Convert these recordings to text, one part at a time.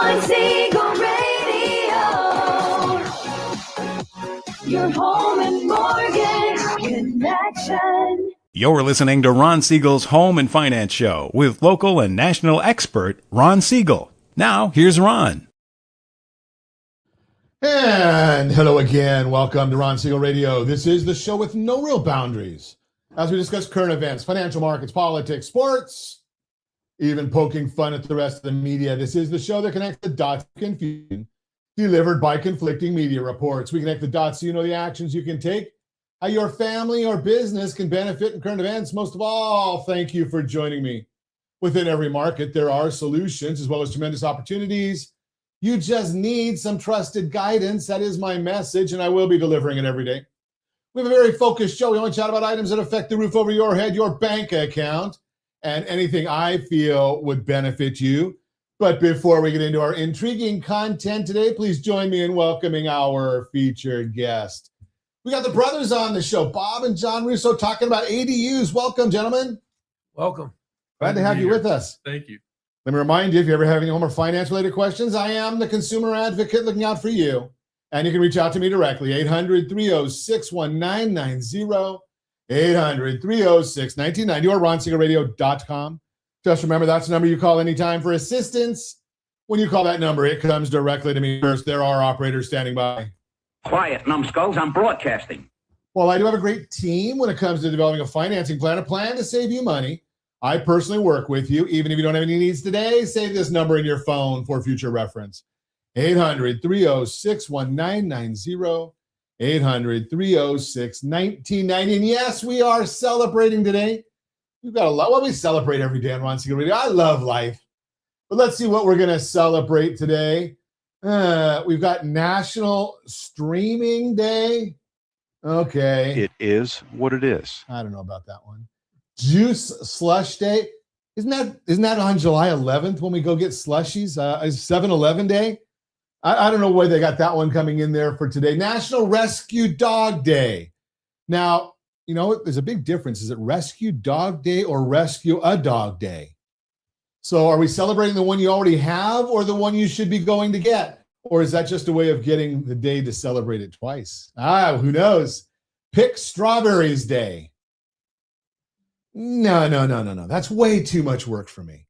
Ron Siegel Radio, your home and mortgage connection. You're listening to Ron Siegel's Home and Finance Show with local and national expert Ron Siegel. Now, here's Ron. And hello again. Welcome to Ron Siegel Radio. This is the show with no real boundaries as we discuss current events, financial markets, politics, sports, even poking fun at the rest of the media. This is the show that connects the dots of confusion delivered by conflicting media reports. We connect the dots so you know the actions you can take, how your family or business can benefit in current events. Most of all, thank you for joining me. Within every market, there are solutions as well as tremendous opportunities. You just need some trusted guidance. That is my message, and I will be delivering it every day. We have a very focused show. We only chat about items that affect the roof over your head, your bank account, and anything I feel would benefit you. But before we get into our intriguing content today, please join me in welcoming our featured guest. We got the brothers on the show, Bob and John Russo, talking about ADUs. Welcome, gentlemen. Welcome. Glad to have you with us. Thank you. Let me remind you, if you ever have any home or finance-related questions, I am the consumer advocate looking out for you. And you can reach out to me directly, 800-306-1990. 800-306-1990 or ronsiegelradio.com. Just remember, that's the number you call anytime for assistance. When you call that number, it comes directly to me first. There are operators standing by. Quiet, numbskulls, I'm broadcasting. Well, I do have a great team when it comes to developing a financing plan, a plan to save you money. I personally work with you. Even if you don't have any needs today, save this number in your phone for future reference. 800-306-1990. 800-306-1990. And yes, we are celebrating today. We've got a lot. Well, we celebrate every day on Ron Siegel Radio. I love life. But let's see what we're going to celebrate today. We've got National Streaming Day. Okay. It is what it is. I don't know about that one. Juice Slush Day. Isn't that on July 11th when we go get slushies? Is 7-Eleven Day? I don't know why they got that one coming in there for today. National Rescue Dog Day. Now, you know, there's a big difference. Is it Rescue Dog Day or Rescue a Dog Day? So are we celebrating the one you already have or the one you should be going to get? Or is that just a way of getting the day to celebrate it twice? Who knows? Pick Strawberries Day. No. That's way too much work for me.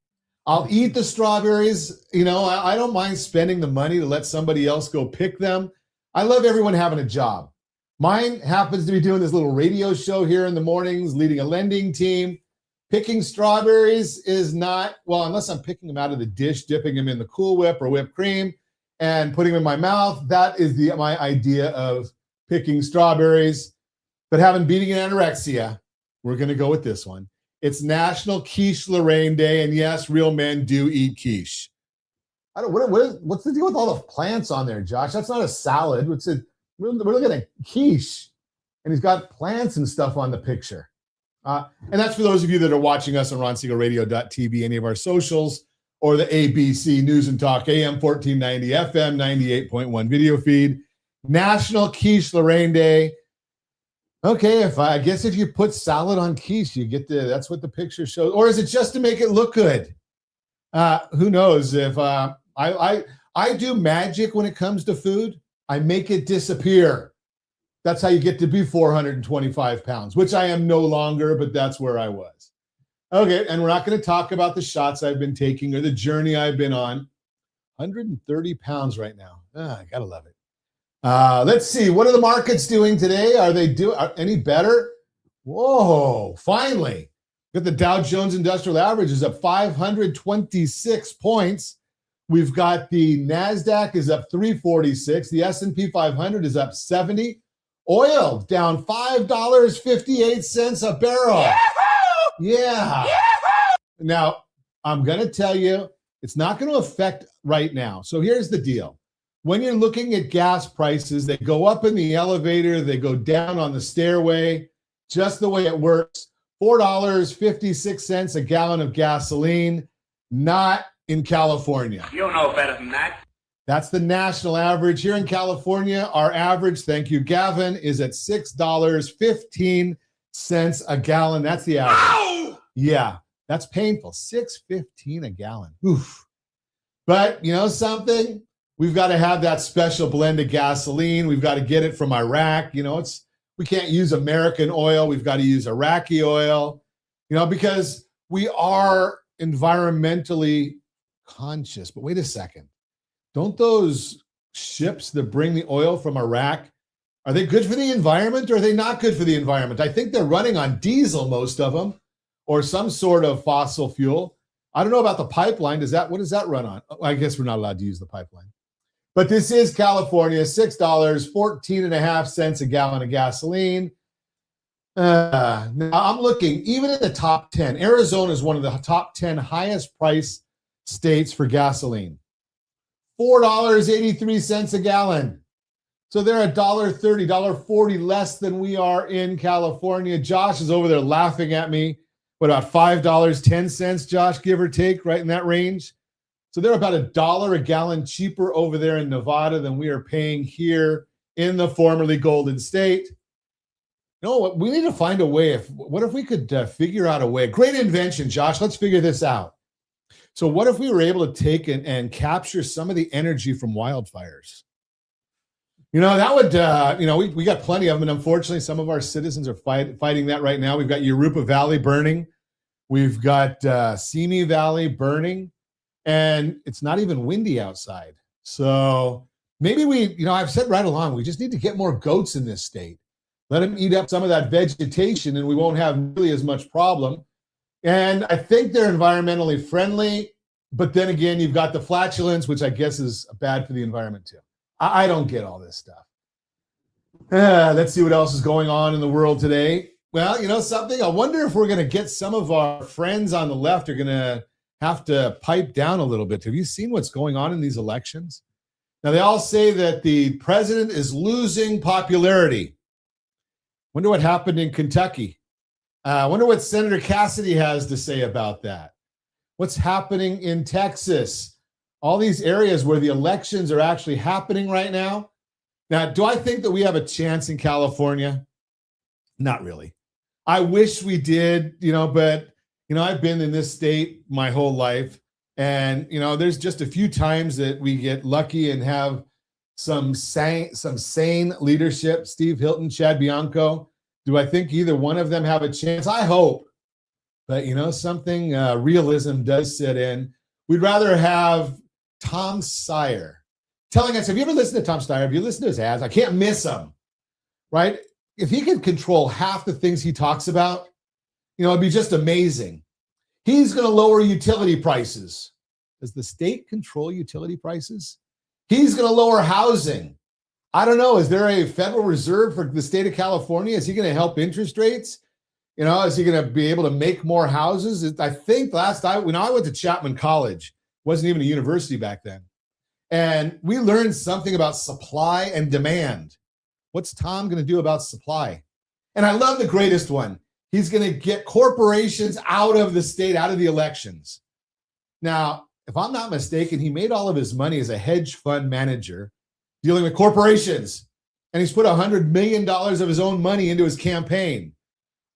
I'll eat the strawberries. You know, I don't mind spending the money to let somebody else go pick them. I love everyone having a job. Mine happens to be doing this little radio show here in the mornings, leading a lending team. Picking strawberries is not, well, unless I'm picking them out of the dish, dipping them in the Cool Whip or whipped cream and putting them in my mouth. That is my idea of picking strawberries. But having beating anorexia, we're going to go with this one. It's National Quiche Lorraine Day, and yes, real men do eat quiche. What's the deal with all the plants on there, Josh? That's not a salad. We're looking at quiche, and he's got plants and stuff on the picture. And that's for those of you that are watching us on ronsiegelradio.tv, any of our socials, or the ABC News and Talk AM 1490, FM 98.1 video feed. National Quiche Lorraine Day. Okay, I guess if you put salad on quiche, you get that's what the picture shows. Or is it just to make it look good? Who knows? If I do magic when it comes to food, I make it disappear. That's how you get to be 425 pounds, which I am no longer, but that's where I was. Okay, and we're not going to talk about the shots I've been taking or the journey I've been on. 130 pounds right now. I gotta love it. Let's see. What are the markets doing today? Are they any better? Whoa, finally. Got the Dow Jones Industrial Average is up 526 points. We've got the NASDAQ is up 346. The S&P 500 is up 70. Oil down $5.58 a barrel. Yahoo! Yeah. Yahoo! Now, I'm going to tell you, it's not going to affect right now. So here's the deal. When you're looking at gas prices, they go up in the elevator, they go down on the stairway, just the way it works. $4.56 a gallon of gasoline, not in California. You know better than that. That's the national average. Here in California, our average, thank you, Gavin, is at $6.15 a gallon. That's the average. Ow! Yeah, that's painful. $6.15 a gallon. Oof. But you know something? We've got to have that special blend of gasoline. We've got to get it from Iraq. We can't use American oil. We've got to use Iraqi oil, because we are environmentally conscious. But wait a second. Don't those ships that bring the oil from Iraq, are they good for the environment or are they not good for the environment? I think they're running on diesel, most of them, or some sort of fossil fuel. I don't know about the pipeline. What does that run on? I guess we're not allowed to use the pipeline. But this is California, $6, 14.5 a gallon of gasoline. Now I'm looking, even in the top 10, Arizona is one of the top 10 highest price states for gasoline. $4.83 a gallon. So they're $1.30, $1.40 less than we are in California. Josh is over there laughing at me. What about $5.10, Josh, give or take, right in that range? So they're about $1 a gallon cheaper over there in Nevada than we are paying here in the formerly Golden State. You know what? We need to find a way. What if we could figure out a way? Great invention, Josh. Let's figure this out. So what if we were able to take and capture some of the energy from wildfires? That would, we got plenty of them. And unfortunately, some of our citizens are fighting that right now. We've got Yurupa Valley burning. We've got Simi Valley burning. And it's not even windy outside. So maybe I've said right along, we just need to get more goats in this state. Let them eat up some of that vegetation and we won't have nearly as much problem. And I think they're environmentally friendly. But then again, you've got the flatulence, which I guess is bad for the environment too. I don't get all this stuff. Let's see what else is going on in the world today. Well, something, I wonder if we're going to get some of our friends on the left are going to have to pipe down a little bit. Have you seen what's going on in these elections? Now, they all say that the president is losing popularity. Wonder what happened in Kentucky. I wonder what Senator Cassidy has to say about that. What's happening in Texas? All these areas where the elections are actually happening right now. Now, do I think that we have a chance in California? Not really. I wish we did, but I've been in this state my whole life. And, there's just a few times that we get lucky and have some sane leadership. Steve Hilton, Chad Bianco. Do I think either one of them have a chance? I hope. But, something realism does set in. We'd rather have Tom Steyer telling us, have you ever listened to Tom Steyer? Have you listened to his ads? I can't miss him, right? If he could control half the things he talks about, it'd be just amazing. He's going to lower utility prices. Does the state control utility prices? He's going to lower housing. I don't know. Is there a Federal Reserve for the state of California? Is he going to help interest rates? Is he going to be able to make more houses? I think when I went to Chapman College, wasn't even a university back then, and we learned something about supply and demand. What's Tom going to do about supply? And I love the greatest one. He's going to get corporations out of the state, out of the elections. Now, if I'm not mistaken, he made all of his money as a hedge fund manager dealing with corporations. And he's put $100 million of his own money into his campaign.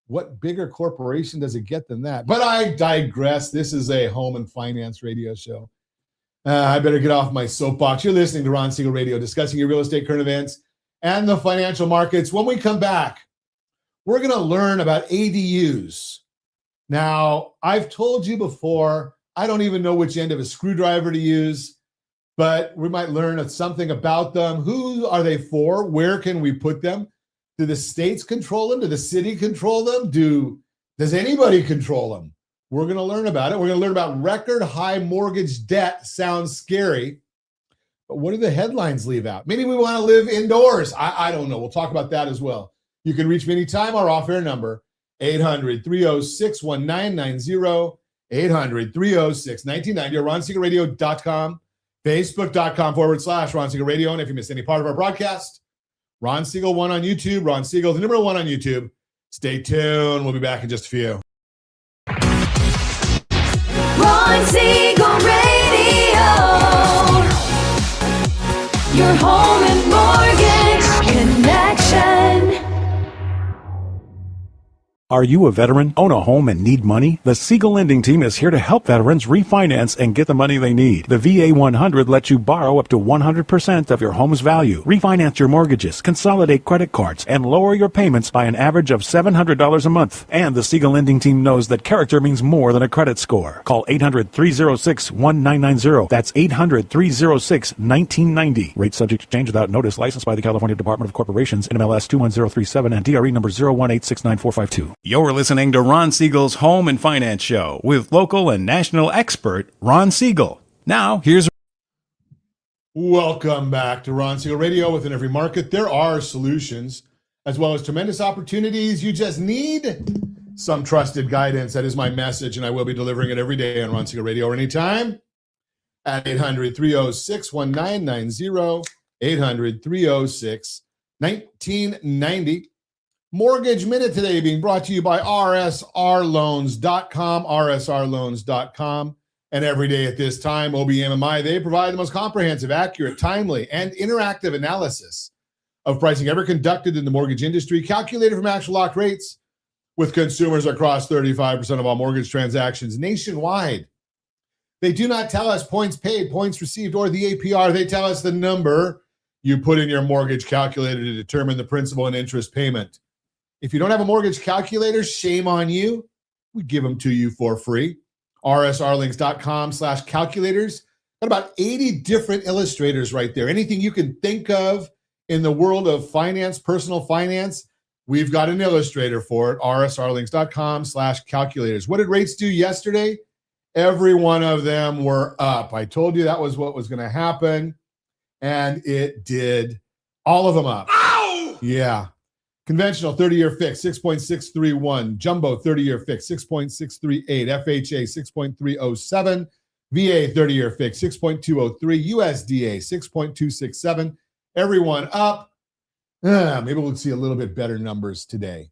What bigger corporation does it get than that? But I digress. This is a home and finance radio show. I better get off my soapbox. You're listening to Ron Siegel Radio, discussing your real estate current events and the financial markets. When we come back, we're going to learn about ADUs. Now, I've told you before, I don't even know which end of a screwdriver to use, but we might learn something about them. Who are they for? Where can we put them? Do the states control them? Do the city control them? Does anybody control them? We're going to learn about it. We're going to learn about record high mortgage debt. Sounds scary. But what do the headlines leave out? Maybe we want to live indoors. I don't know. We'll talk about that as well. You can reach me anytime. Our off-air number, 800-306-1990, 800-306-1990, or RonSiegelRadio.com, Facebook.com/Ron Siegel Radio. And if you missed any part of our broadcast, Ron Siegel 1 on YouTube, Ron Siegel, the number 1 on YouTube. Stay tuned. We'll be back in just a few. Ron Siegel Radio. Your home and mortgage connection. Are you a veteran, own a home, and need money? The Siegel Lending Team is here to help veterans refinance and get the money they need. The VA 100 lets you borrow up to 100% of your home's value, refinance your mortgages, consolidate credit cards, and lower your payments by an average of $700 a month. And the Siegel Lending Team knows that character means more than a credit score. Call 800-306-1990. That's 800-306-1990. Rate subject to change without notice. Licensed by the California Department of Corporations, NMLS 21037, and DRE number 018694452. You're listening to Ron Siegel's Home and Finance Show with local and national expert Ron Siegel. Now, here's Welcome back to Ron Siegel Radio. Within every market, there are solutions as well as tremendous opportunities. You just need some trusted guidance. That is my message, and I will be delivering it every day on Ron Siegel Radio or anytime at 800-306-1990, 800-306-1990. Mortgage Minute today being brought to you by rsrloans.com, rsrloans.com. And every day at this time, OBMMI, they provide the most comprehensive, accurate, timely, and interactive analysis of pricing ever conducted in the mortgage industry, calculated from actual locked rates with consumers across 35% of all mortgage transactions nationwide. They do not tell us points paid, points received, or the APR. They tell us the number you put in your mortgage calculator to determine the principal and interest payment. If you don't have a mortgage calculator, shame on you. We give them to you for free. rsrlinks.com/calculators. Got about 80 different illustrators right there. Anything you can think of in the world of finance, personal finance, we've got an illustrator for it. rsrlinks.com/calculators. What did rates do yesterday? Every one of them were up. I told you that was what was going to happen, and it did. All of them up. Ow! Yeah. Conventional 30-year fix, 6.631. Jumbo 30-year fix, 6.638. FHA, 6.307. VA 30-year fix, 6.203. USDA, 6.267. Everyone up. Maybe we'll see a little bit better numbers today.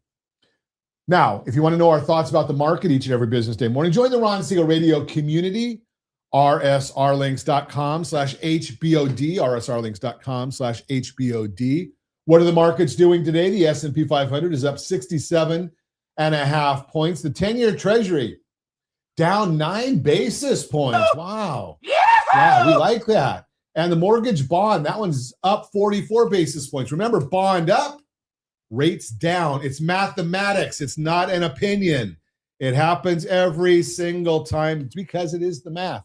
Now, if you want to know our thoughts about the market each and every business day morning, join the Ron Siegel Radio community, rsrlinks.com/HBOD, rsrlinks.com/HBOD. What are the markets doing today? The S&P 500 is up 67.5 points. The 10-year Treasury down 9 basis points. Wow. Yeah, we like that. And the mortgage bond, that one's up 44 basis points. Remember, bond up, rates down. It's mathematics. It's not an opinion. It happens every single time. It's because it is the math.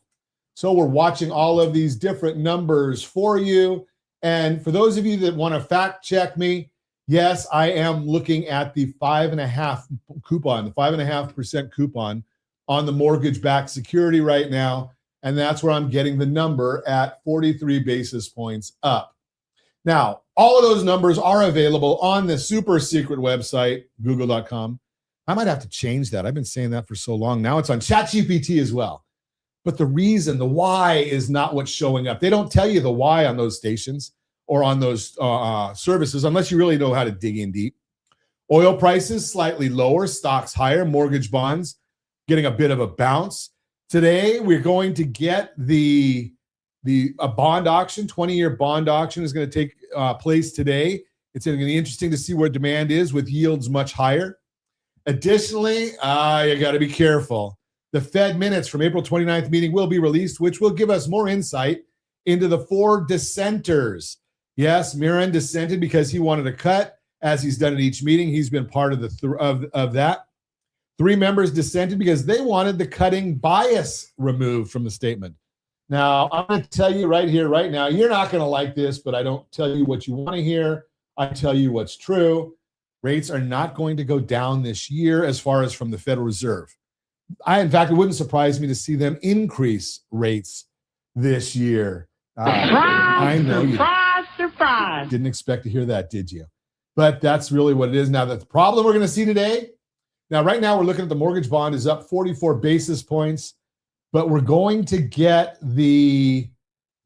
So we're watching all of these different numbers for you. And for those of you that want to fact check me, yes, I am looking at the 5.5 coupon, the 5.5% coupon on the mortgage-backed security right now. And that's where I'm getting the number at 43 basis points up. Now, all of those numbers are available on the super secret website, google.com. I might have to change that. I've been saying that for so long. Now it's on ChatGPT as well. But the reason, the why, is not what's showing up. They don't tell you the why on those stations or on those services unless you really know how to dig in deep. Oil prices slightly lower, stocks higher, mortgage bonds getting a bit of a bounce. Today, we're going to get a bond auction, 20-year bond auction is going to take place today. It's going to be interesting to see where demand is with yields much higher. Additionally, you got to be careful. The Fed minutes from April 29th meeting will be released, which will give us more insight into the 4 dissenters. Yes, Mirren dissented because he wanted a cut, as he's done at each meeting. He's been part of that. 3 members dissented because they wanted the cutting bias removed from the statement. Now, I'm going to tell you right here, right now, you're not going to like this, but I don't tell you what you want to hear. I tell you what's true. Rates are not going to go down this year as far as from the Federal Reserve. In fact, it wouldn't surprise me to see them increase rates this year. I know you didn't expect to hear that, did you? But that's really what it is. Now, the problem we're going to see today, right now we're looking at the mortgage bond is up 44 basis points, but we're going to get the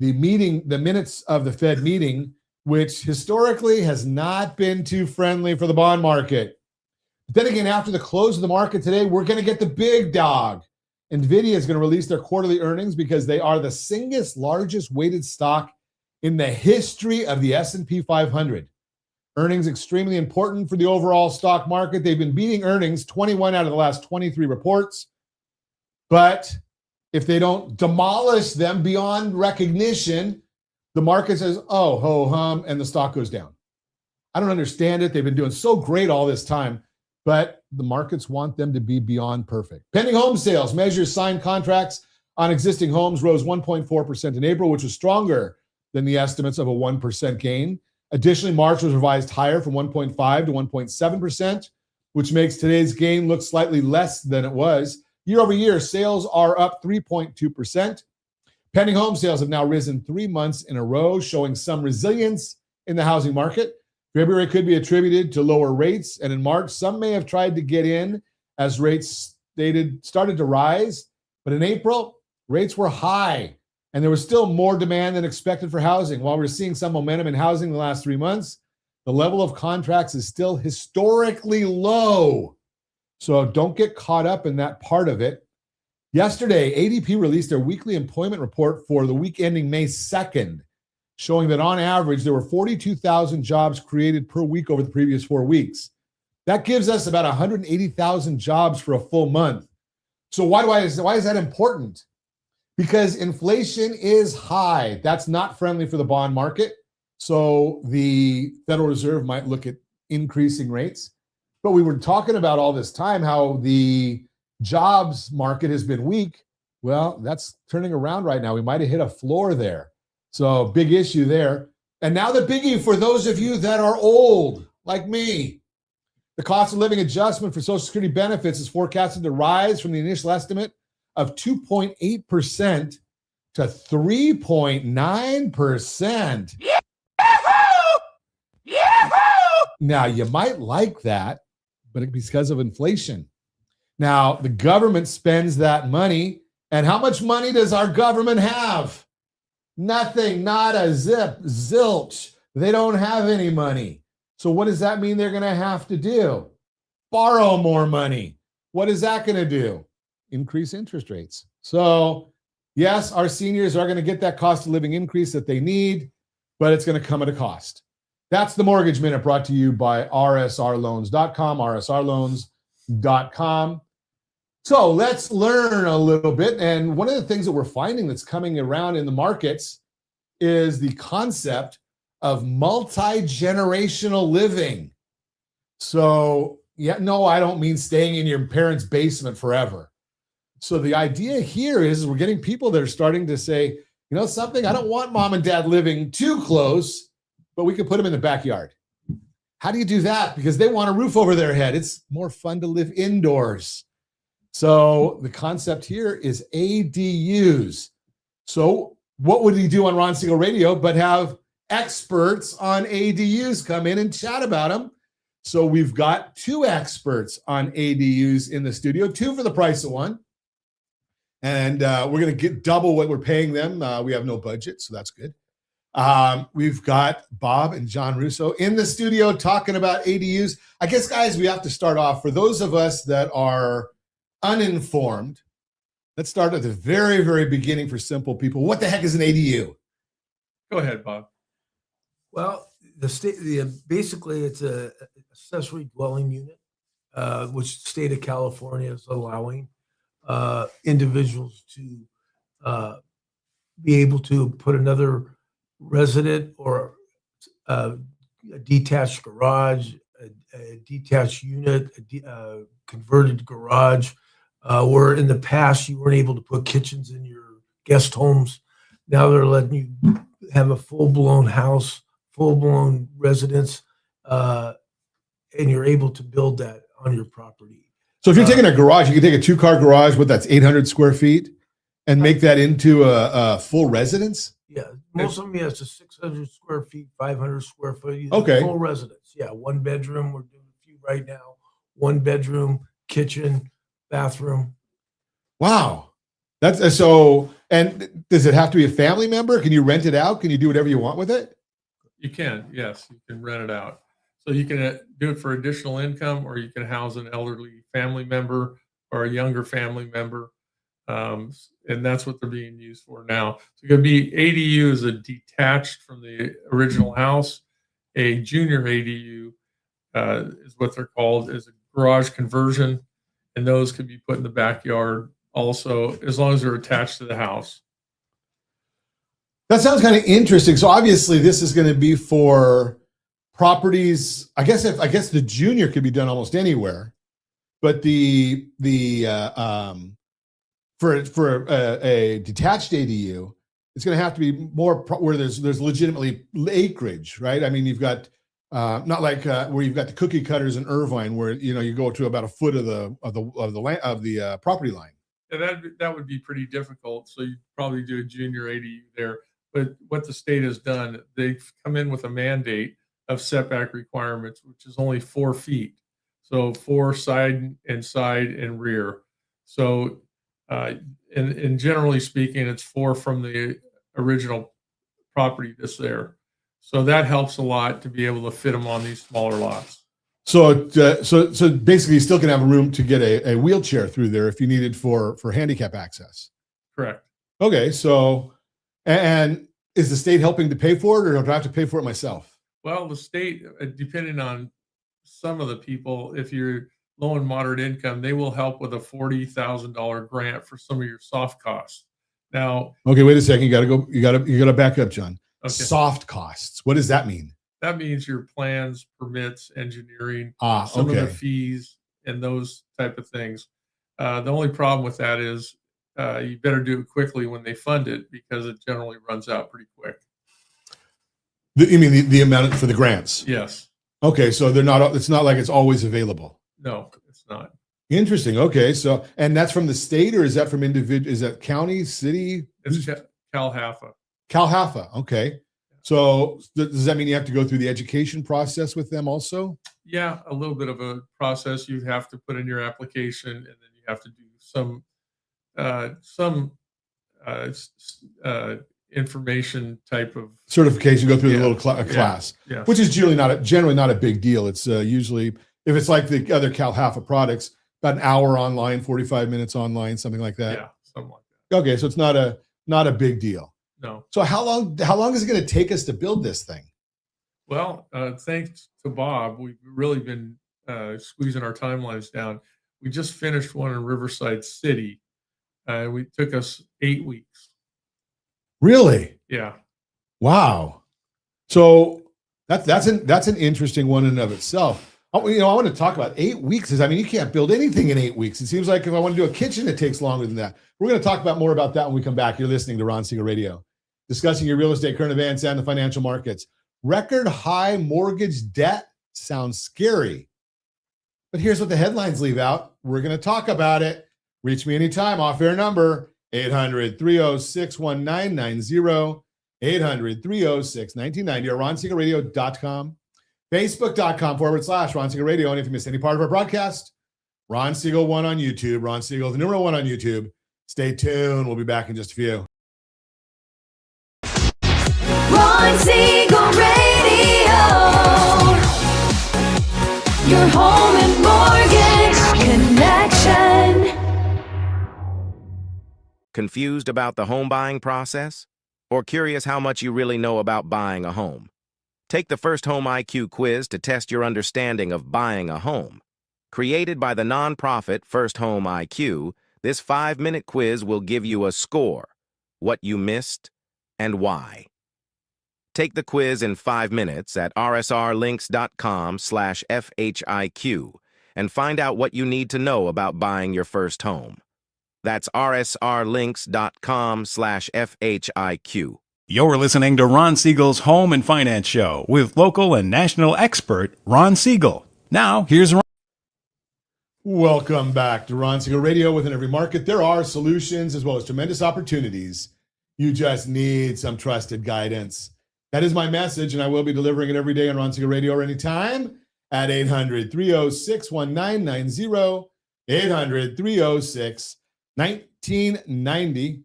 minutes of the Fed meeting, which historically has not been too friendly for the bond market. But then again, after the close of the market today, we're going to get the big dog. NVIDIA is going to release their quarterly earnings because they are the single largest weighted stock in the history of the S&P 500. Earnings extremely important for the overall stock market. They've been beating earnings 21 out of the last 23 reports. But if they don't demolish them beyond recognition, the market says, oh, ho hum, and the stock goes down. I don't understand it. They've been doing so great all this time, but the markets want them to be beyond perfect. Pending home sales measures signed contracts on existing homes rose 1.4% in April, which was stronger than the estimates of a 1% gain. Additionally, March was revised higher from 1.5 to 1.7%, which makes today's gain look slightly less than it was. Year over year, sales are up 3.2%. Pending home sales have now risen 3 months in a row, showing some resilience in the housing market. February could be attributed to lower rates, and in March, some may have tried to get in as rates started to rise. But in April, rates were high, and there was still more demand than expected for housing. While we're seeing some momentum in housing in the last 3 months, the level of contracts is still historically low. So don't get caught up in that part of it. Yesterday, ADP released their weekly employment report for the week ending May 2nd, showing that on average, there were 42,000 jobs created per week over the previous 4 weeks. That gives us about 180,000 jobs for a full month. So why is that important? Because inflation is high. That's not friendly for the bond market. So the Federal Reserve might look at increasing rates. But we were talking about all this time how the jobs market has been weak. Well, that's turning around right now. We might have hit a floor there. So big issue there. And now the biggie for those of you that are old, like me. The cost of living adjustment for Social Security benefits is forecasted to rise from the initial estimate of 2.8% to 3.9%. Now, you might like that, but it's because of inflation. Now, the government spends that money, and how much money does our government have? Nothing, not a zip, zilch. They don't have any money. So what does that mean they're going to have to do? Borrow more money. What is that going to do? Increase interest rates. So yes, our seniors are going to get that cost of living increase that they need, but it's going to come at a cost. That's the Mortgage Minute brought to you by rsrloans.com, rsrloans.com. So let's learn a little bit. And one of the things that we're finding that's coming around in the markets is the concept of multi-generational living. So, yeah, no, I don't mean staying in your parents' basement forever. So the idea here is we're getting people that are starting to say, you know something, I don't want mom and dad living too close, but we could put them in the backyard. How do you do that? Because they want a roof over their head. It's more fun to live indoors. So the concept here is ADUs. So what would he do on Ron Siegel Radio but have experts on ADUs come in and chat about them? So we've got 2 experts on ADUs in the studio, 2 for the price of 1. And we're going to get double what we're paying them. We have no budget, so that's good. We've got Bob and John Russo in the studio talking about ADUs. I guess, guys, we have to start off. For those of us that are uninformed, let's start at the very, very beginning for simple people. What the heck is an ADU? Go ahead, Bob. Well, basically it's a accessory dwelling unit, which the state of California is allowing individuals to be able to put another resident or a detached garage, a detached unit, a converted garage, where in the past you weren't able to put kitchens in your guest homes. Now they're letting you have a full-blown house, full-blown residence, and you're able to build that on your property. So if you're taking a garage, you can take a 2-car garage, that's 800 square feet, and make that into a full residence? Yeah, most of them, yes, to 600 square feet, 500 square foot. Okay. Full residence. Yeah, 1 bedroom. We're doing a few right now. 1 bedroom, kitchen, bathroom. Wow. That's so. And does it have to be a family member? Can you rent it out? Can you do whatever you want with it? You can, yes, you can rent it out. So you can do it for additional income, or you can house an elderly family member or a younger family member. And that's what they're being used for now. So it could be ADU is a detached from the original house, A junior ADU is what they're called, is a garage conversion, and those can be put in the backyard also, as long as they're attached to the house. That sounds kind of interesting. So obviously, this is going to be for properties. I guess the junior could be done almost anywhere, but for a detached ADU, it's going to have to be more where there's legitimately acreage, right? I mean, you've got not like where you've got the cookie cutters in Irvine, where you go to about a foot of the property line. Yeah, that would be pretty difficult. So you'd probably do a junior ADU there. But what the state has done, they've come in with a mandate of setback requirements, which is only 4 feet. So 4 side and rear. So, and generally speaking, it's 4 from the original property that's there. So that helps a lot to be able to fit them on these smaller lots. So basically, you still can have room to get a wheelchair through there if you needed for handicap access. Correct. Okay, so and is the state helping to pay for it, or do I have to pay for it myself? Well, the state, depending on some of the people, if you're low and moderate income, they will help with a $40,000 grant for some of your soft costs. Now, okay, wait a second. You got to back up, John. okay. Soft costs. What does that mean? That means your plans, permits, engineering, some okay. of the fees, and those type of things. The only problem with that is you better do it quickly when they fund it, because it generally runs out pretty quick. You mean the amount for the grants? Yes. Okay, so it's not like it's always available. No, it's not. Interesting. Okay, so and that's from the state, or is that from individual? Is that county, city? It's CalHAFA. CalHAFA. Okay. So does that mean you have to go through the education process with them also? Yeah, a little bit of a process. You have to put in your application, and then you have to do some information type of certification. Go through the little class, yeah. Which is generally not a big deal. It's usually, if it's like the other CalHAFA products, about an hour online, 45 minutes online, something like that. Yeah, something like that. Okay, so it's not a big deal. No. So how long is it going to take us to build this thing? Well, thanks to Bob, we've really been squeezing our timelines down. We just finished one in Riverside City. It took us 8 weeks. Really? Yeah. Wow. So that's an interesting one in and of itself. I want to talk about 8 weeks. You can't build anything in 8 weeks. It seems like if I want to do a kitchen, it takes longer than that. We're going to talk about more about that when we come back. You're listening to Ron Siegel Radio, discussing your real estate, current events, and the financial markets. Record high mortgage debt sounds scary, but here's what the headlines leave out. We're going to talk about it. Reach me anytime. Off-air number 800-306-1990, 800-306-1990, or RonSiegelRadio.com, Facebook.com/Ron Siegel Radio. And if you missed any part of our broadcast, Ron Siegel 1 on YouTube. Ron Siegel, the number 1 on YouTube. Stay tuned. We'll be back in just a few. Ron Siegel Radio. Your home and mortgage connection. Confused about the home buying process? Or curious how much you really know about buying a home? Take the First Home IQ quiz to test your understanding of buying a home. Created by the nonprofit First Home IQ, this 5-minute quiz will give you a score, what you missed, and why. Take the quiz in 5 minutes at rsrlinks.com/FHIQ and find out what you need to know about buying your first home. That's rsrlinks.com/FHIQ. You're listening to Ron Siegel's Home and Finance Show with local and national expert Ron Siegel. Now, here's Ron. Welcome back to Ron Siegel Radio. Within every market, there are solutions as well as tremendous opportunities. You just need some trusted guidance. That is my message, and I will be delivering it every day on Ron Siegel Radio or anytime at 800-306-1990, 800-306-1990.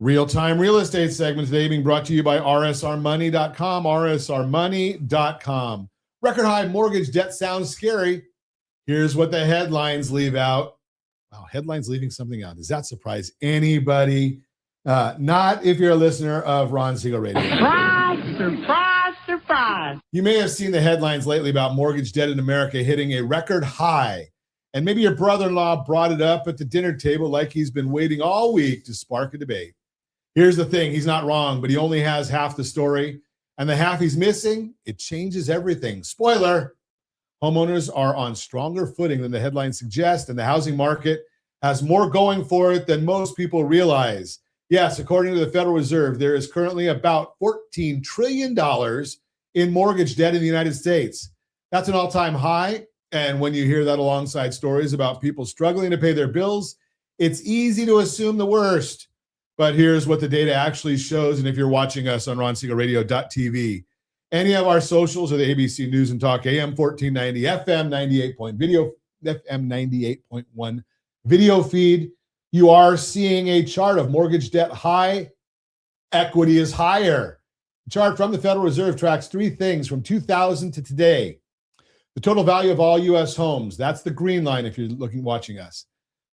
Real-time real estate segment today being brought to you by rsrmoney.com, rsrmoney.com. Record high mortgage debt sounds scary. Here's what the headlines leave out. Wow, headlines leaving something out. Does that surprise anybody? Not if you're a listener of Ron Siegel Radio. Surprise, surprise, surprise. surprise. You may have seen the headlines lately about mortgage debt in America hitting a record high. And maybe your brother-in-law brought it up at the dinner table like he's been waiting all week to spark a debate. Here's the thing, he's not wrong, but he only has half the story. And the half he's missing, it changes everything. Spoiler, homeowners are on stronger footing than the headlines suggest, and the housing market has more going for it than most people realize. Yes, according to the Federal Reserve, there is currently about $14 trillion in mortgage debt in the United States. That's an all-time high. And when you hear that alongside stories about people struggling to pay their bills, it's easy to assume the worst. But here's what the data actually shows. And if you're watching us on ronsiegelradio.tv, any of our socials or the ABC News and Talk AM 1490, FM 98.1 video feed, you are seeing a chart of mortgage debt high, equity is higher. The chart from the Federal Reserve tracks three things from 2000 to today. The total value of all U.S. homes, that's the green line if you're watching us.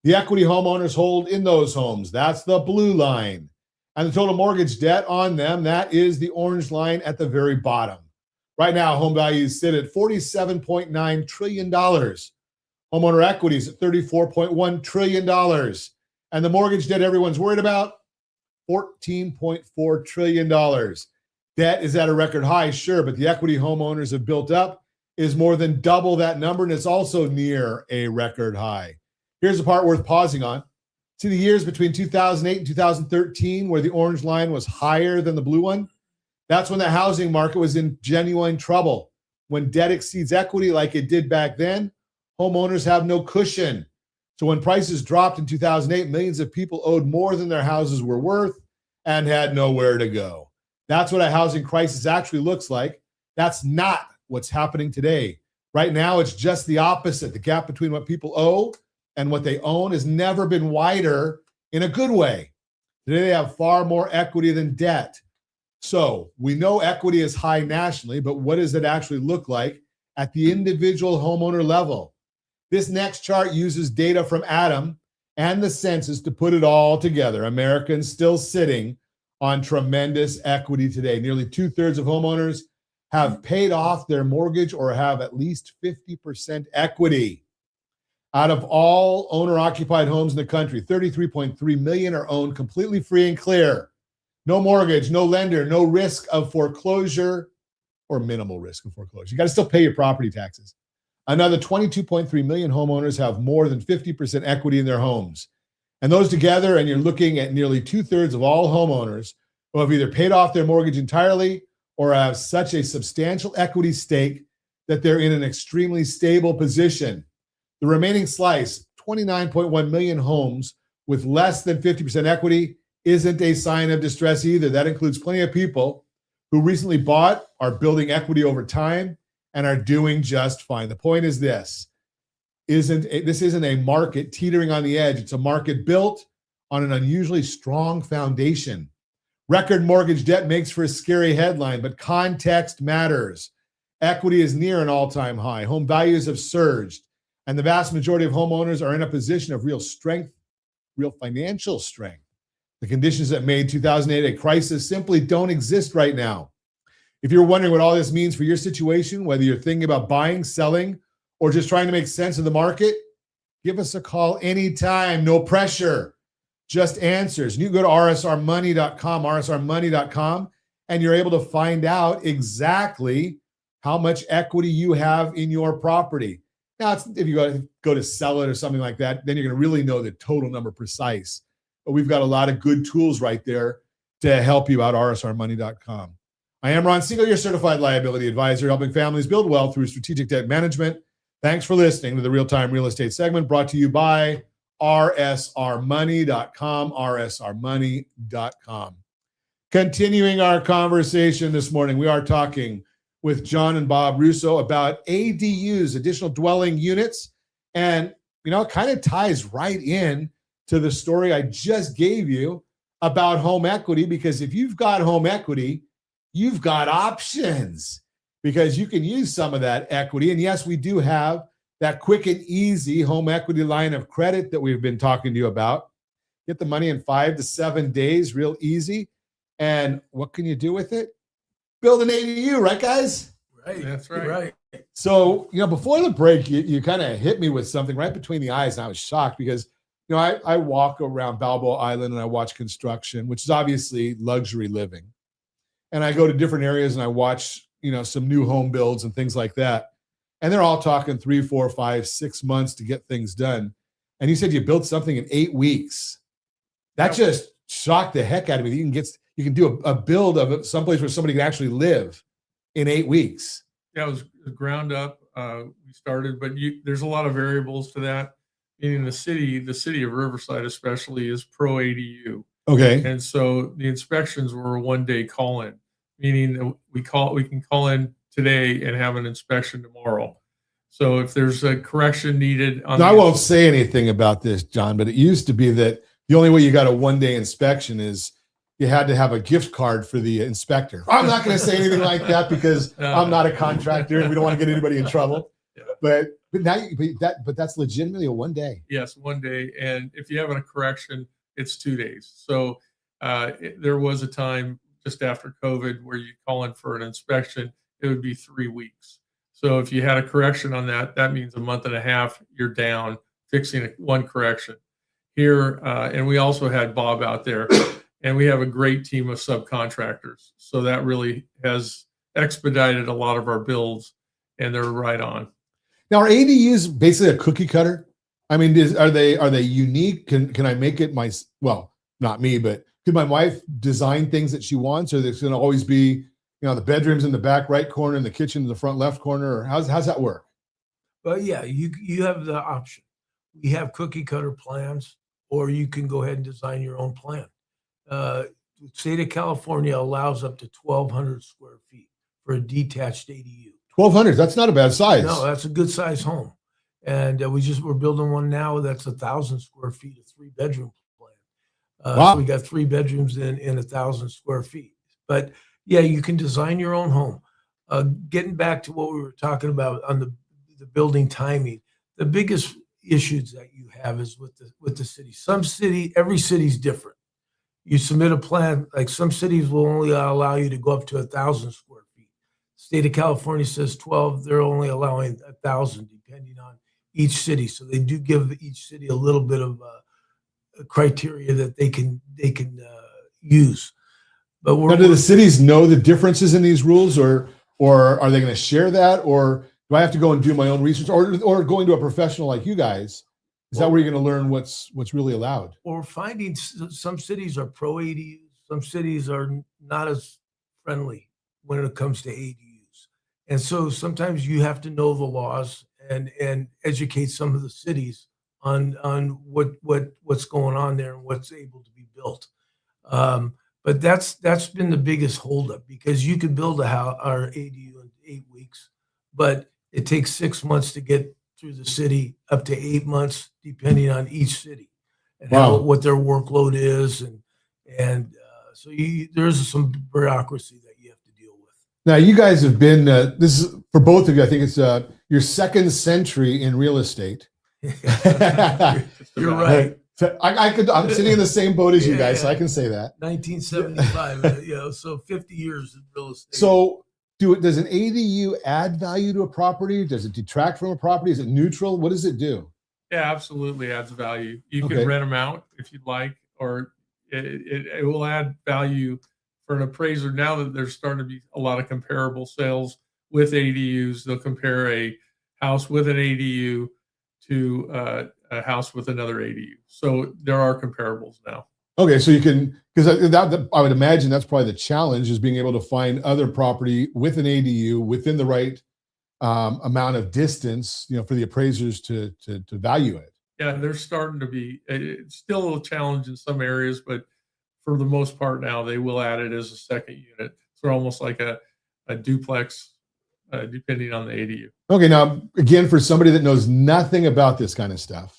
The equity homeowners hold in those homes, that's the blue line. And the total mortgage debt on them, that is the orange line at the very bottom. Right now, home values sit at $47.9 trillion. Homeowner equities at $34.1 trillion. And the mortgage debt everyone's worried about, $14.4 trillion. Debt is at a record high, sure, but the equity homeowners have built up is more than double that number, and it's also near a record high. Here's the part worth pausing on. See the years between 2008 and 2013 where the orange line was higher than the blue one? That's when the housing market was in genuine trouble. When debt exceeds equity like it did back then, homeowners have no cushion. So when prices dropped in 2008, millions of people owed more than their houses were worth and had nowhere to go. That's what a housing crisis actually looks like. That's not what's happening today. Right now, it's just the opposite. The gap between what people owe and what they own has never been wider in a good way. Today, they have far more equity than debt. So we know equity is high nationally, but what does it actually look like at the individual homeowner level? This next chart uses data from Adam and the census to put it all together. Americans still sitting on tremendous equity today. Nearly 2/3 of homeowners have paid off their mortgage or have at least 50% equity. Out of all owner-occupied homes in the country, 33.3 million are owned completely free and clear. No mortgage, no lender, no risk of foreclosure or minimal risk of foreclosure. You got to still pay your property taxes. Another 22.3 million homeowners have more than 50% equity in their homes. And those together, and you're looking at nearly 2/3 of all homeowners who have either paid off their mortgage entirely or have such a substantial equity stake that they're in an extremely stable position. The remaining slice, 29.1 million homes with less than 50% equity, isn't a sign of distress either. That includes plenty of people who recently bought, are building equity over time, and are doing just fine. The point is this isn't a market teetering on the edge. It's a market built on an unusually strong foundation. Record mortgage debt makes for a scary headline, but context matters. Equity is near an all-time high. Home values have surged, and the vast majority of homeowners are in a position of real strength, real financial strength. The conditions that made 2008 a crisis simply don't exist right now. If you're wondering what all this means for your situation, whether you're thinking about buying, selling, or just trying to make sense of the market, give us a call anytime. No pressure, just answers. You can go to rsrmoney.com, and you're able to find out exactly how much equity you have in your property. Now, if you go to sell it or something like that, then you're going to really know the total number precise. But we've got a lot of good tools right there to help you out, rsrmoney.com. I am Ron Siegel, your certified liability advisor, helping families build wealth through strategic debt management. Thanks for listening to the Real-Time Real Estate segment brought to you by rsrmoney.com, rsrmoney.com. Continuing our conversation this morning, we are talking with John and Bob Russo about ADUs, additional dwelling units. And, it kind of ties right in to the story I just gave you about home equity, because if you've got home equity, you've got options because you can use some of that equity. And yes, we do have that quick and easy home equity line of credit that we've been talking to you about. Get the money in 5 to 7 days, real easy. And what can you do with it? build an ADU, right, guys? Right. That's right. Right. So, before the break, you kind of hit me with something right between the eyes, and I was shocked because, I walk around Balboa Island and I watch construction, which is obviously luxury living. And I go to different areas and I watch, some new home builds and things like that. And they're all talking 3, 4, 5, 6 months to get things done. And you said you built something in 8 weeks. That just shocked the heck out of me. You can do a build of it someplace where somebody can actually live in 8 weeks. Yeah, it was ground up. We started, but there's a lot of variables to that. Meaning the city of Riverside especially is pro ADU, Okay. and so the inspections were a 1-day call-in, meaning that we can call in today and have an inspection tomorrow. So if there's a correction needed on, Now, I won't say anything about this, John, but it used to be that the only way you got a 1-day inspection is you had to have a gift card for the inspector. I'm not going to say anything like that because I'm not a contractor and we don't want to get anybody in trouble. Yeah. But that's legitimately a 1-day. Yes, 1 day, and if you have a correction, it's 2 days. So there was a time just after COVID where you call in for an inspection, it would be 3 weeks. So if you had a correction on that, that means a month and a half you're down fixing one correction. Here, and we also had Bob out there, and we have a great team of subcontractors. So that really has expedited a lot of our builds, and they're right on. Now, are ADUs basically a cookie cutter? I mean, are they unique? Can I make it not me, but could my wife design things that she wants, or there's going to always be, the bedrooms in the back right corner and the kitchen in the front left corner, or how's that work? Well, yeah, you have the option. We have cookie cutter plans, or you can go ahead and design your own plan. The state of California allows up to 1,200 square feet for a detached ADU. 1,200. That's not a bad size. No, that's a good size home. And we're building one now that's 1,000 square feet, a 3-bedroom plan. Wow. So we got 3 bedrooms in 1,000 square feet. But yeah, you can design your own home. Getting back to what we were talking about on the building timing, the biggest issues that you have is with the city. Every city's different. You submit a plan, like some cities will only allow you to go up to 1,000 square feet. State of California says 12, they're only allowing 1,000 depending on each city. So they do give each city a little bit of a criteria that they can use. But now, do the cities know the differences in these rules, or are they going to share that, or do I have to go and do my own research, or going to a professional like you guys? Is that where you're going to learn what's really allowed? We're finding some cities are pro ADUs, some cities are not as friendly when it comes to ADUs. And so sometimes you have to know the laws and educate some of the cities on what's going on there and what's able to be built. But that's been the biggest holdup, because you could build our ADU in 8 weeks, but it takes 6 months to get through the city, up to 8 months, depending on each city and what their workload is. So there's some bureaucracy that you have to deal with. Now, you guys have been, this is for both of you, I think it's your second century in real estate. You're right. So I'm sitting in the same boat as you guys, so I can say that. 1975, so 50 years in real estate. So does an ADU add value to a property? Does it detract from a property? Is it neutral? What does it do? Yeah, absolutely adds value. You can rent them out if you'd like, or it will add value for an appraiser. Now that there's starting to be a lot of comparable sales with ADUs, they'll compare a house with an ADU to a house with another ADU. So there are comparables now. Okay, so you can, because I would imagine that's probably the challenge, is being able to find other property with an ADU within the right amount of distance, for the appraisers to value it. Yeah, there's starting to be, it's still a challenge in some areas, but for the most part now, they will add it as a second unit. So almost like a duplex, depending on the ADU. Okay, now, again, for somebody that knows nothing about this kind of stuff,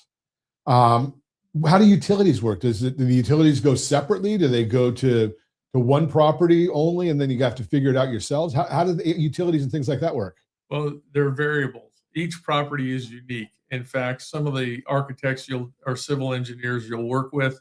how do utilities work? Do the utilities go separately? Do they go to one property only, and then you have to figure it out yourselves? How do the utilities and things like that work? Well, they're variables. Each property is unique. In fact, some of the architects or civil engineers you'll work with,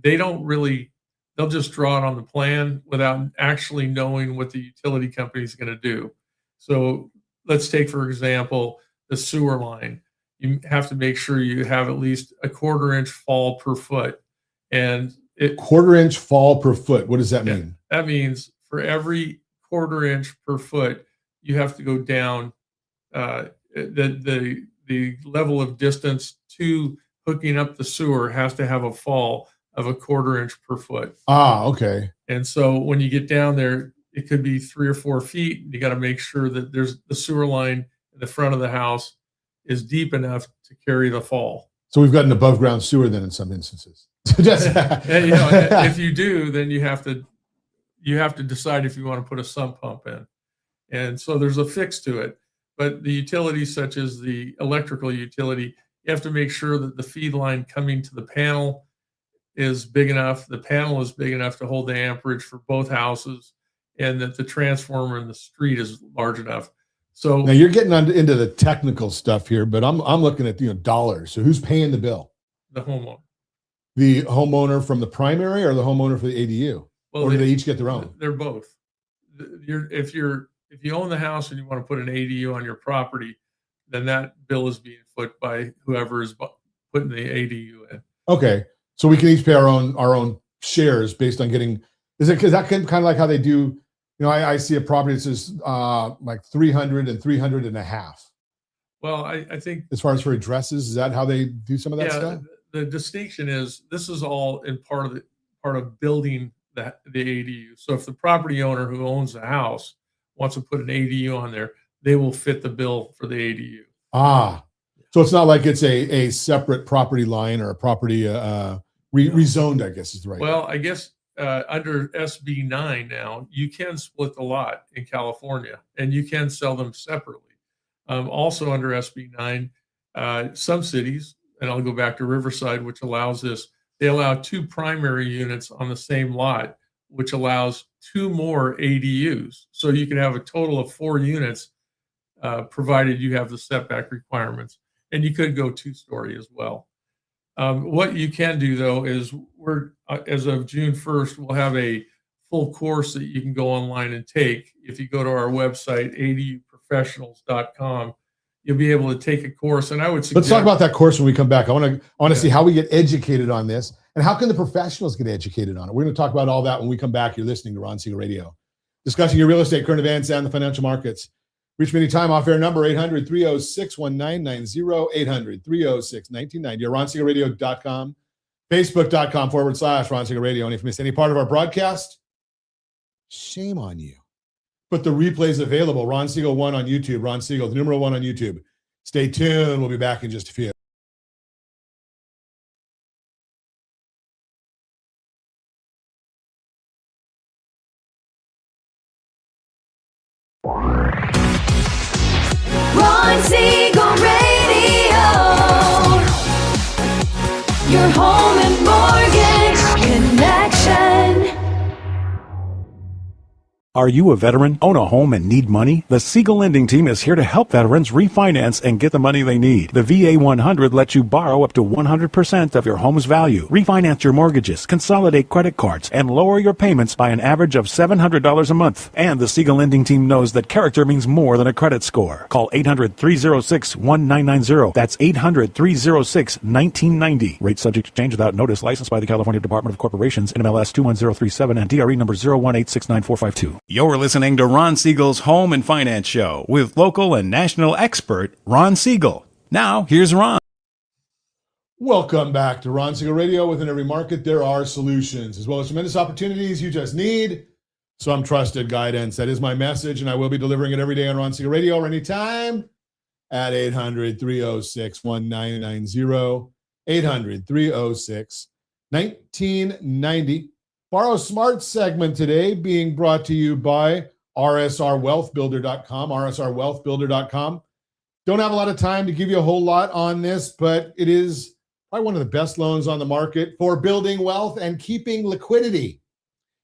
they don't really they'll just draw it on the plan without actually knowing what the utility company is going to do. So let's take, for example, the sewer line. You have to make sure you have at least a 1/4 inch fall per foot. And it 1/4 inch fall per foot. What does that Yeah. mean? That means for every 1/4 inch per foot, you have to go down the level of distance to hooking up the sewer has to have a fall of a 1/4 inch per foot. Ah, okay. And so when you get down there, it could be 3 or 4 feet. You got to make sure that there's the sewer line in the front of the house is deep enough to carry the fall. So we've got an above ground sewer then in some instances. And, you know, if you do, then you have to decide if you want to put a sump pump in. And so there's a fix to it. But the utilities, such as the electrical utility, you have to make sure that the feed line coming to the panel is big enough, the panel is big enough to hold the amperage for both houses, and that the transformer in the street is large enough. So now you're getting into the technical stuff here, but I'm looking at dollars. So who's paying the bill? the homeowner. The homeowner from the primary or the homeowner for the ADU? Well, Or do they each get their own? They're both. If you own the house and you want to put an ADU on your property, then that bill is being foot by whoever is putting the ADU in. Okay. So we can each pay our own shares based on getting, is that kind of like how they do, I see a property that says like 300 and 300 and a half. Well, I think As far as for addresses, is that how they do some of that stuff? the distinction is this is all in part of building the ADU. So if the property owner who owns the house wants to put an ADU on there, they will fit the bill for the ADU. Ah, so it's not like it's a separate property line or a property rezoned, I guess is the right. Well, I guess under SB 9 now, you can split the lot in California and you can sell them separately. Also under SB 9, some cities, and I'll go back to Riverside, which allows this, they allow 2 primary units on the same lot, which allows 2 more ADUs. So you can have a total of 4 units, provided you have the setback requirements. And you could go 2-story as well. What you can do, though, is as of June 1st, we'll have a full course that you can go online and take. If you go to our website, aduprofessionals.com, you'll be able to take a course. And I would suggest, let's talk about that course when we come back. I want to see how we get educated on this and how can the professionals get educated on it. We're going to talk about all that when we come back. You're listening to Ron Siegel Radio, discussing your real estate, current events, and the financial markets. Reach me anytime. Off air number 800-306-1990, 800-306-1990, or ronsiegelradio.com, facebook.com/Ron Siegel Radio. And if you missed any part of our broadcast, shame on you. But the replay's available. Ron Siegel 1 on YouTube. Ron Siegel, the number 1 on YouTube. Stay tuned. We'll be back in just a few. Ron Siegel Radio. Your home and mortgage connection. Are you a veteran, own a home, and need money? The Siegel Lending Team is here to help veterans refinance and get the money they need. The VA 100 lets you borrow up to 100% of your home's value, refinance your mortgages, consolidate credit cards, and lower your payments by an average of $700 a month. And the Siegel Lending Team knows that character means more than a credit score. Call 800-306-1990. That's 800-306-1990. Rate subject to change without notice. Licensed by the California Department of Corporations, NMLS 21037, and DRE number 018694452. You're listening to Ron Siegel's Home and Finance Show with local and national expert Ron Siegel. Now, here's Ron. Welcome back to Ron Siegel Radio. Within every market, there are solutions, as well as tremendous opportunities. You just need some trusted guidance. That is my message, and I will be delivering it every day on Ron Siegel Radio or anytime at 800-306-1990, 800-306-1990. Borrow Smart segment today being brought to you by rsrwealthbuilder.com, rsrwealthbuilder.com. Don't have a lot of time to give you a whole lot on this, but it is probably one of the best loans on the market for building wealth and keeping liquidity.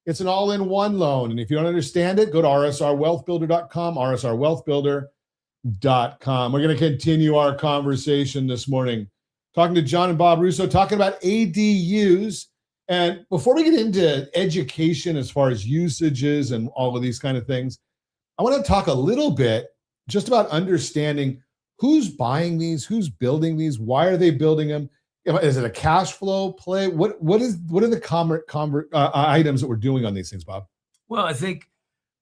It's an all-in-one loan, and if you don't understand it, go to rsrwealthbuilder.com, rsrwealthbuilder.com. We're going to continue our conversation this morning, talking to John and Bob Russo, talking about ADUs And before we get into education as far as usages and all of these kind of things, I want to talk a little bit just about understanding who's buying these, who's building these, why are they building them? Is it a cash flow play? What are the items that we're doing on these things, Bob? Well, I think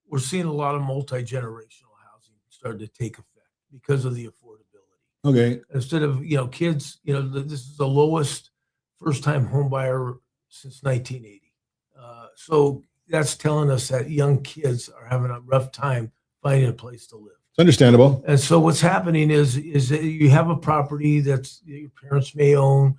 we're seeing a lot of multi-generational housing starting to take effect because of the affordability. Okay. Instead of, kids, this is the lowest first-time home buyer since 1980. So that's telling us that young kids are having a rough time finding a place to live. It's understandable. And so what's happening is that you have a property that's your parents may own,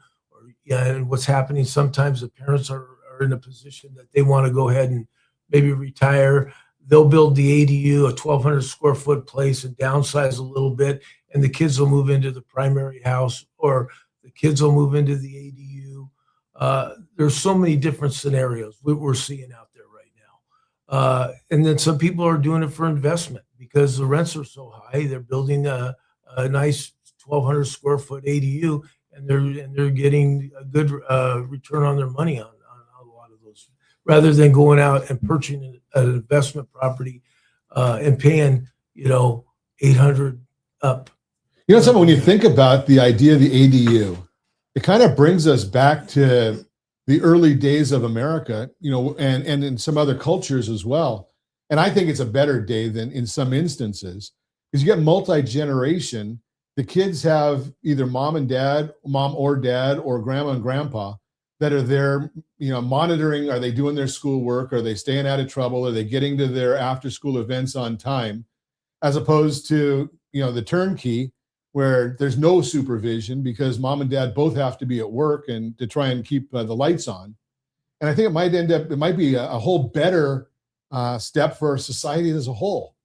and what's happening sometimes the parents are in a position that they want to go ahead and maybe retire. They'll build the ADU, a 1,200 square foot place, and downsize a little bit, and the kids will move into the primary house, or the kids will move into the ADU. There's so many different scenarios we're seeing out there right now. And then some people are doing it for investment because the rents are so high. They're building a nice 1,200 square foot ADU, and they're getting a good return on their money on a lot of those, rather than going out and purchasing an investment property and paying 800 up. Something when you think about the idea of the ADU, it kind of brings us back to the early days of America, and in some other cultures as well. And I think it's a better day than in some instances, because you get multi-generation. The kids have either mom or dad, or grandma and grandpa that are there, monitoring, are they doing their schoolwork? Are they staying out of trouble? Are they getting to their after school events on time? As opposed to, the turnkey, where there's no supervision because mom and dad both have to be at work and to try and keep the lights on. And I think it might be a whole better step for society as a whole.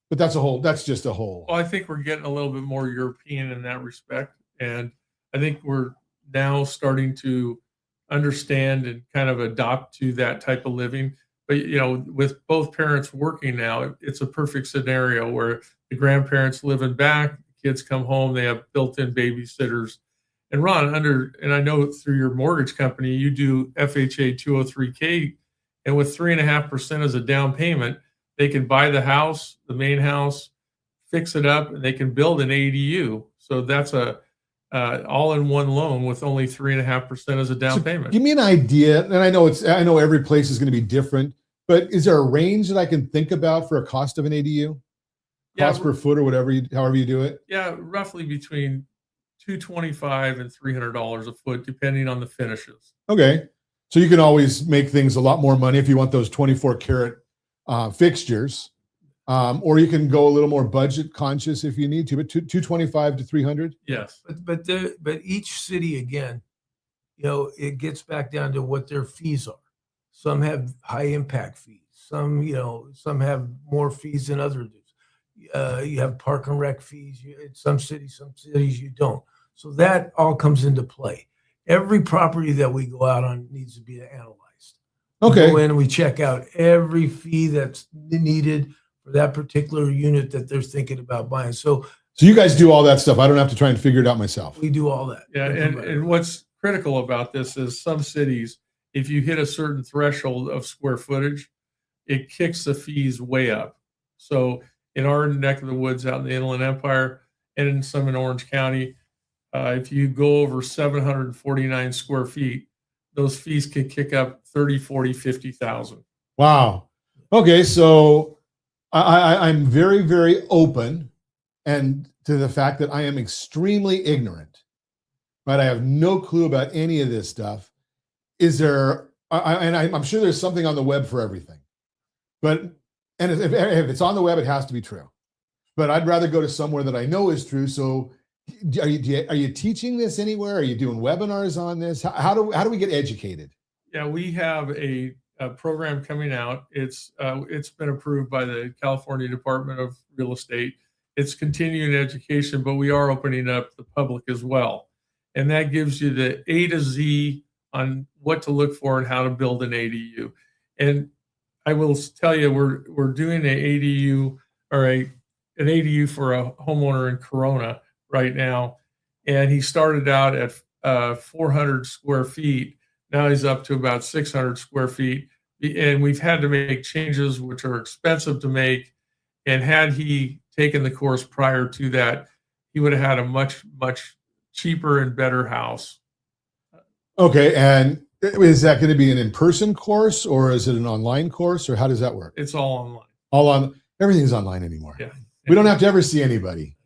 But that's just a whole. Well, I think we're getting a little bit more European in that respect. And I think we're now starting to understand and kind of adopt to that type of living. But, with both parents working now, it's a perfect scenario where the grandparents live in back, kids come home, they have built-in babysitters. And Ron, and I know through your mortgage company, you do FHA 203K, and with 3.5% as a down payment, they can buy the house, the main house, fix it up, and they can build an ADU. So that's a all-in-one loan with only 3.5% as a down payment. Give me an idea, and I know every place is going to be different, but is there a range that I can think about for a cost of an ADU? Cost per foot or however you do it? Yeah, roughly between $225 and $300 a foot, depending on the finishes. Okay. So you can always make things a lot more money if you want those 24 karat fixtures, or you can go a little more budget conscious if you need to, but 225 to 300. Yes. But each city, again, it gets back down to what their fees are. Some have high impact fees. Some have more fees than others do. You have park and rec fees. In some cities you don't. So that all comes into play. Every property that we go out on needs to be analyzed. Okay. We go in and we check out every fee that's needed for that particular unit that they're thinking about buying. So you guys do all that stuff. I don't have to try and figure it out myself. we do all that. Yeah, and what's critical about this is some cities, if you hit a certain threshold of square footage, it kicks the fees way up. So in our neck of the woods out in the Inland Empire and in some in Orange County, if you go over 749 square feet, those fees can kick up 30, 40, 50,000. Wow. Okay. So I'm very, very open and to the fact that I am extremely ignorant, right? I have no clue about any of this stuff. Is there, I'm sure there's something on the web for everything, and if it's on the web, it has to be true. But I'd rather go to somewhere that I know is true. So are you teaching this anywhere? Are you doing webinars on this? How do we get educated? Yeah, we have a program coming out. It's been approved by the California Department of Real Estate. It's continuing education, but we are opening up the public as well. And that gives you the A to Z on what to look for and how to build an ADU. And I will tell you, we're doing an ADU or an ADU for a homeowner in Corona right now, and he started out at 400 square feet. Now he's up to about 600 square feet. And we've had to make changes which are expensive to make. And had he taken the course prior to that, he would have had a much, much cheaper and better house. Okay. And is that going to be an in-person course, or is it an online course, or how does that work? It's all online. All on, everything's online anymore. Yeah. We don't have to ever see anybody.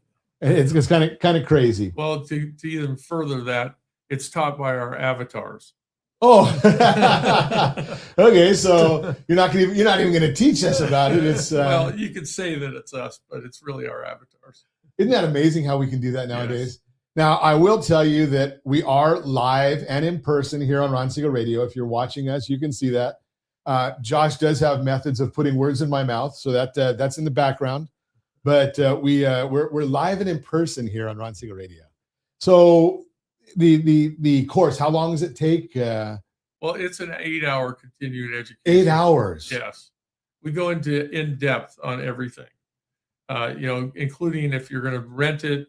It's kind of crazy. Well, to even further that, it's taught by our avatars. Oh, okay. So you're not even going to teach us about it. It's Well, you could say that it's us, but it's really our avatars. Isn't that amazing how we can do that nowadays? Yes. Now, I will tell you that we are live and in person here on Ron Siegel Radio. If you're watching us, you can see that. Josh does have methods of putting words in my mouth, so that's in the background. But we're live and in person here on Ron Siegel Radio. So the course, how long does it take? Well, it's an 8-hour continuing education. 8 hours. Yes, we go into in depth on everything. Including if you're going to rent it,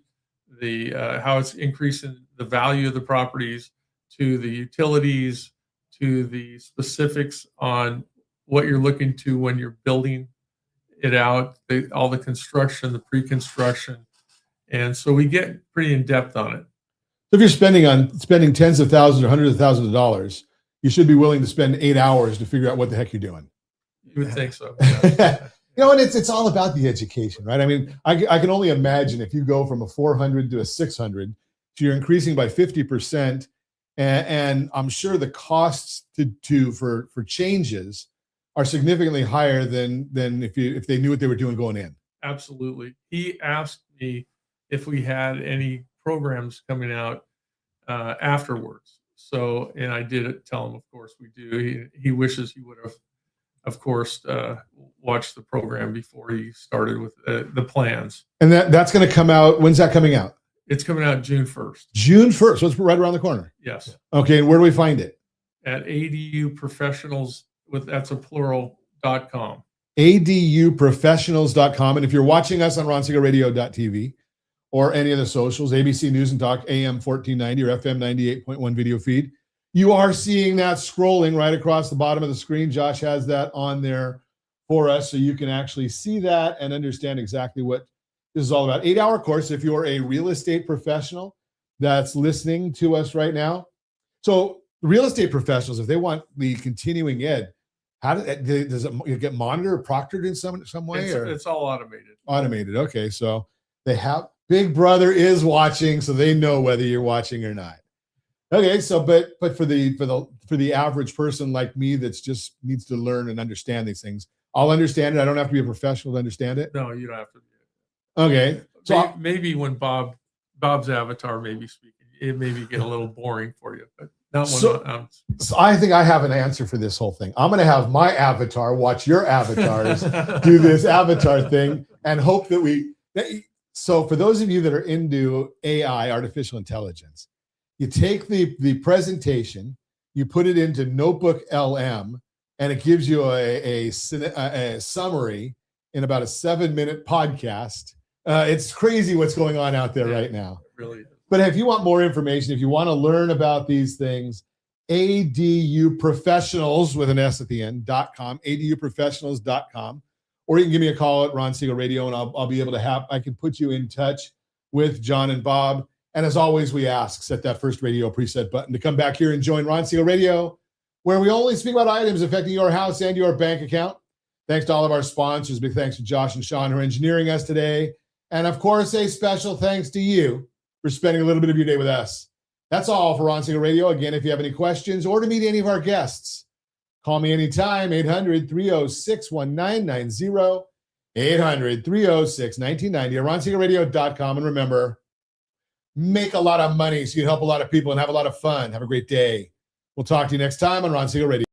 the how it's increasing the value of the properties, to the utilities, to the specifics on what you're looking to when you're building it out, all the construction, the pre-construction. And so we get pretty in depth on it. So if you're spending tens of thousands or hundreds of thousands of dollars, you should be willing to spend 8 hours to figure out what the heck you're doing. You would think so. Yeah. And it's all about the education, right? I mean, I can only imagine if you go from a 400 to a 600, so you're increasing by 50%, and I'm sure the costs for changes are significantly higher than if they knew what they were doing going in. Absolutely. He asked me if we had any programs coming out afterwards. So, and I did tell him, of course, we do. He wishes he would have, of course, watched the program before he started with the plans. And that's going to come out. When's that coming out? It's coming out June 1st. June 1st. So it's right around the corner. Yes. Okay. And where do we find it? At ADUprofessionals, that's a plural.com. ADUprofessionals.com. And if you're watching us on RonSiegelRadio.tv or any of the socials, ABC News and Talk, AM 1490 or FM 98.1 video feed, you are seeing that scrolling right across the bottom of the screen. Josh has that on there for us, so you can actually see that and understand exactly what this is all about. 8-hour course if you're a real estate professional that's listening to us right now. So real estate professionals, if they want the continuing ed, does it get monitored or proctored in some way? It's all automated. Automated. Okay, so they have Big Brother is watching, so they know whether you're watching or not. Okay, so but for the average person like me that's just needs to learn and understand these things, I'll understand it. I don't have to be a professional to understand it. No, you don't have to. Okay, so maybe when Bob's avatar may be speaking, it maybe get a little boring for you, but not when so I think I have an answer for this whole thing. I'm going to have my avatar watch your avatars do this avatar thing and hope that so for those of you that are into AI, artificial intelligence, you take the presentation, you put it into Notebook LM, and it gives you a summary in about a 7-minute podcast. It's crazy what's going on out there right now. It really is. But if you want more information, if you want to learn about these things, ADUprofessionals with an S at the end.com, ADUprofessionals.com, or you can give me a call at Ron Siegel Radio, and I'll be able to I can put you in touch with John and Bob. And as always, we ask, set that first radio preset button to come back here and join Ron Siegel Radio, where we only speak about items affecting your house and your bank account. Thanks to all of our sponsors. Big thanks to Josh and Sean who are engineering us today. And of course, a special thanks to you for spending a little bit of your day with us. That's all for Ron Siegel Radio. Again, if you have any questions or to meet any of our guests, call me anytime, 800-306-1990, 800-306-1990, or RonSiegelRadio.com. And remember, make a lot of money so you can help a lot of people and have a lot of fun. Have a great day. We'll talk to you next time on Ron Siegel Radio.